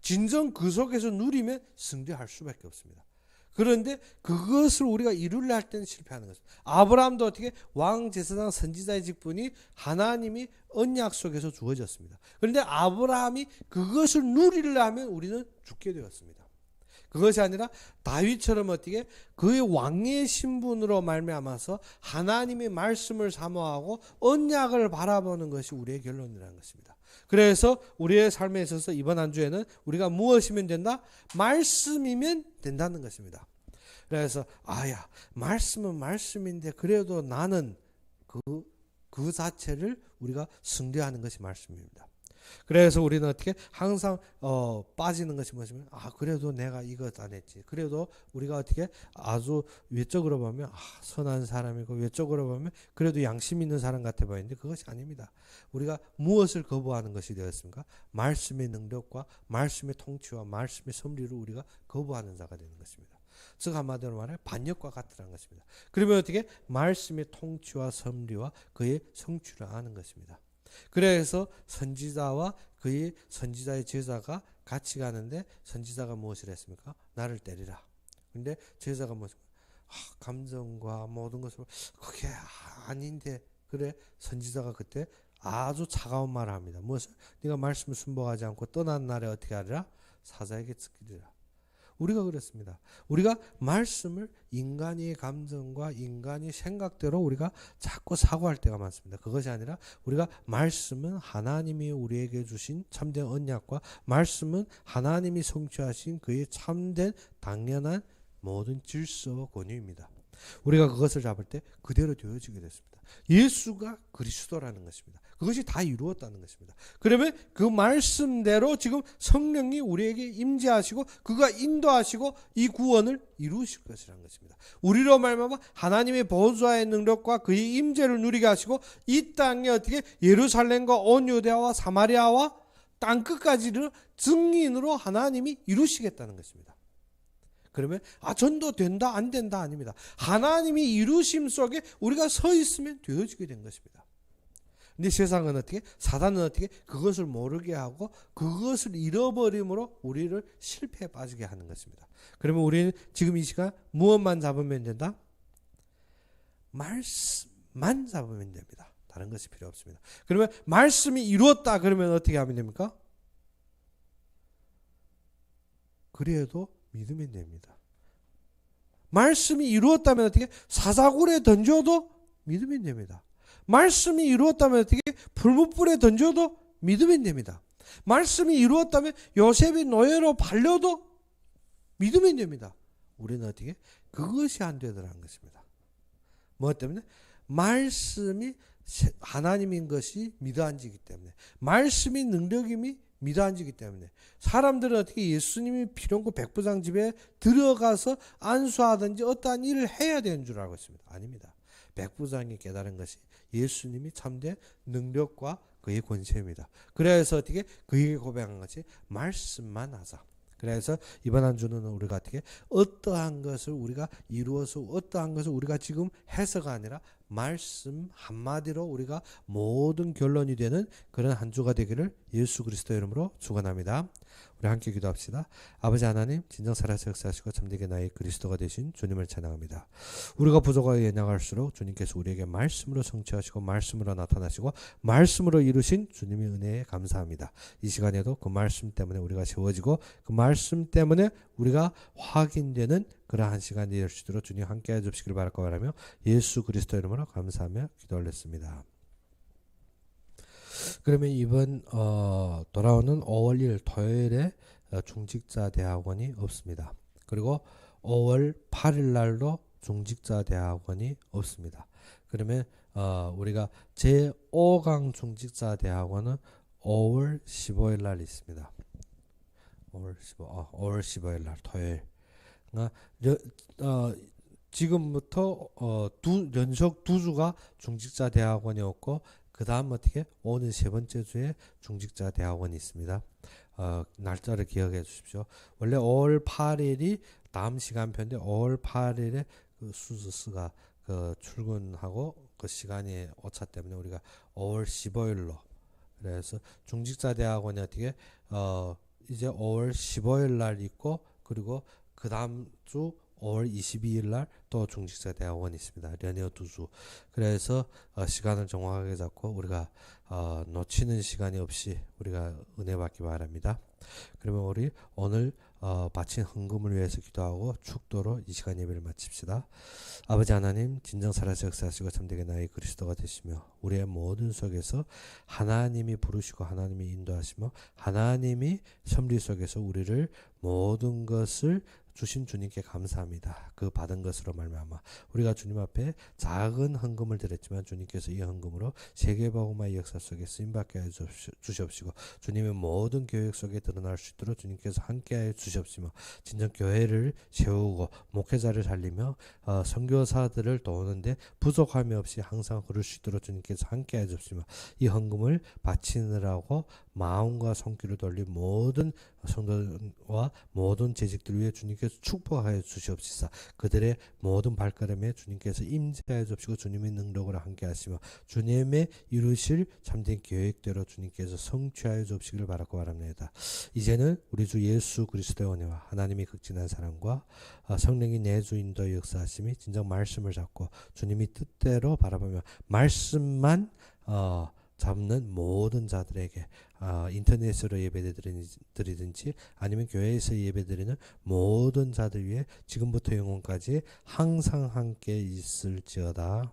Speaker 1: 진정 그 속에서 누리면 승리할 수밖에 없습니다. 그런데 그것을 우리가 이루려 할 때는 실패하는 것입니다. 아브라함도 어떻게 왕, 제사장, 선지자의 직분이 하나님이 언약 속에서 주어졌습니다. 그런데 아브라함이 그것을 누리려 하면 우리는 죽게 되었습니다. 그것이 아니라 다윗처럼 어떻게 그의 왕의 신분으로 말미암아서 하나님의 말씀을 사모하고 언약을 바라보는 것이 우리의 결론이라는 것입니다. 그래서 우리의 삶에 있어서 이번 한 주에는 우리가 무엇이면 된다? 말씀이면 된다는 것입니다. 그래서 말씀은 말씀인데 그래도 나는 그 자체를 우리가 승리하는 것이 말씀입니다. 그래서 우리는 어떻게 항상 빠지는 것이 무엇이면 그래도 내가 이것 안 했지. 그래도 우리가 어떻게 아주 외적으로 보면 선한 사람이고 외적으로 보면 그래도 양심 있는 사람 같아 보이는데 그것이 아닙니다. 우리가 무엇을 거부하는 것이 되었습니까? 말씀의 능력과 말씀의 통치와 말씀의 섭리를 우리가 거부하는 자가 되는 것입니다. 즉 한마디로 말해 반역과 같으라는 것입니다. 그러면 어떻게 말씀의 통치와 섭리와 그의 성취를 아는 것입니다. 그래서 선지자와 그의 선지자의 제자가 같이 가는데 선지자가 무엇을 했습니까? 나를 때리라. 근데 제자가 무엇을 감정과 모든 것을 그게 아닌데 그래 선지자가 그때 아주 차가운 말을 합니다. 무엇을? 네가 말씀을 순복하지 않고 떠난 날에 어떻게 하리라? 사자에게 찢기리라. 우리가 그렇습니다. 우리가 말씀을 인간의 감정과 인간의 생각대로 우리가 자꾸 사고할 때가 많습니다. 그것이 아니라 우리가 말씀은 하나님이 우리에게 주신 참된 언약과 말씀은 하나님이 성취하신 그의 참된 당연한 모든 질서와 권위입니다. 우리가 그것을 잡을 때 그대로 되어지게 됐습니다. 예수가 그리스도라는 것입니다. 그것이 다 이루었다는 것입니다. 그러면 그 말씀대로 지금 성령이 우리에게 임재하시고 그가 인도하시고 이 구원을 이루실 것이라는 것입니다. 우리로 말미암아 하나님의 보좌의 능력과 그의 임재를 누리게 하시고 이 땅에 어떻게 예루살렘과 온 유대와 사마리아와 땅끝까지를 증인으로 하나님이 이루시겠다는 것입니다. 그러면 전도 된다 안 된다 아닙니다. 하나님이 이루심 속에 우리가 서 있으면 되어지게 된 것입니다. 근데 세상은 어떻게? 사단은 어떻게? 그것을 모르게 하고 그것을 잃어버림으로 우리를 실패에 빠지게 하는 것입니다. 그러면 우리는 지금 이 시간 무엇만 잡으면 된다? 말씀만 잡으면 됩니다. 다른 것이 필요 없습니다. 그러면 말씀이 이루었다 그러면 어떻게 하면 됩니까? 그래도 믿으면 됩니다. 말씀이 이루었다면 어떻게? 사자굴에 던져도 믿으면 됩니다. 말씀이 이루었다면 어떻게? 풀무불에 던져도 믿으면 됩니다. 말씀이 이루었다면 요셉이 노예로 팔려도 믿으면 됩니다. 우리는 어떻게? 그것이 안 되더라는 것입니다. 무엇 때문에? 말씀이 하나님인 것이 믿어지기 때문에 말씀이 능력임이 미단지기 때문에 사람들은 어떻게 예수님이 필요한 백부장 집에 들어가서 안수하든지 어떠한 일을 해야 되는 줄 알고 있습니다. 아닙니다. 백부장이 깨달은 것이 예수님이 참된 능력과 그의 권세입니다. 그래서 어떻게 그에게 고백한 것이 말씀만 하자. 그래서 이번 한 주는 우리가 어떻게 어떠한 것을 우리가 이루어서 어떠한 것을 우리가 지금 해서가 아니라 말씀 한마디로 우리가 모든 결론이 되는 그런 한 주가 되기를 예수 그리스도 이름으로 축원합니다. 우리 함께 기도합시다. 아버지 하나님, 진정 살아서 역사하시고 참되게 나의 그리스도가 되신 주님을 찬양합니다. 우리가 부족하게 연약할수록 주님께서 우리에게 말씀으로 성취하시고 말씀으로 나타나시고 말씀으로 이루신 주님의 은혜에 감사합니다. 이 시간에도 그 말씀 때문에 우리가 세워지고 그 말씀 때문에 우리가 확인되는 그러한 시간이 될 수 있도록 주님 함께해 주시기를 바라며 예수 그리스도 이름으로 감사하며 기도 올렸습니다. 그러면 이번 돌아오는 5월 1일 토요일에 중직자 대학원이 없습니다. 그리고 5월 8일 날도 중직자 대학원이 없습니다. 그러면 우리가 제5강 중직자 대학원은 5월 15일 날 있습니다. 5월 15일 날 토요일. 지금부터 연속 2주가 중직자 대학원이 없고 그 다음 어떻게 오는 세 번째 주에 중직자 대학원이 있습니다. 날짜를 기억해 주십시오. 원래 5월 8일이 다음 시간표인데 5월 8일에 그 수스가 그 출근하고 그 시간이 오차 때문에 우리가 5월 15일로 그래서 중직자 대학원이 어떻게 이제 5월 15일 날 있고 그리고 그 다음 주 5월 22일 날 또 중직자 대학원이 있습니다. 연이어 2주. 그래서 시간을 정확하게 잡고 우리가 놓치는 시간이 없이 우리가 은혜 받기 바랍니다. 그러면 우리 오늘 바친 헌금을 위해서 기도하고 축도로 이 시간 예배를 마칩시다. 아버지 하나님, 진정 살아서 역사하시고 참되게 나의 그리스도가 되시며 우리의 모든 속에서 하나님이 부르시고 하나님이 인도하시며 하나님이 섭리 속에서 우리를 모든 것을 주신 주님께 감사합니다. 그 받은 것으로 말미암아 우리가 주님 앞에 작은 헌금을 드렸지만 주님께서 이 헌금으로 세계복음화의 역사 속에 쓰임받게 해 주시옵시고 주님의 모든 계획 속에 드러날 수 있도록 주님께서 함께하여 주시옵시며 진정 교회를 세우고 목회자를 살리며 선교사들을 도우는데 부족함이 없이 항상 그럴 수 있도록 주님께서 함께하여 주시며 이 헌금을 바치느라고 마음과 손길을 돌린 모든 성도와 모든 재직들 위해 주님께서 축복하여 주시옵시사 그들의 모든 발걸음에 주님께서 임재하여 주시고 주님의 능력으로 함께 하시며 주님의 이루실 참된 계획대로 주님께서 성취하여 주시기를 바랍니다. 이제는 우리 주 예수 그리스도의 은혜와 하나님의 극진한 사랑과 성령이 내주 인도의 역사하심이 진정 말씀을 잡고 주님이 뜻대로 바라보며 말씀만 잡는 모든 자들에게 인터넷으로 예배드리든지 아니면 교회에서 예배드리는 모든 자들 위해 지금부터 영원까지 항상 함께 있을지어다.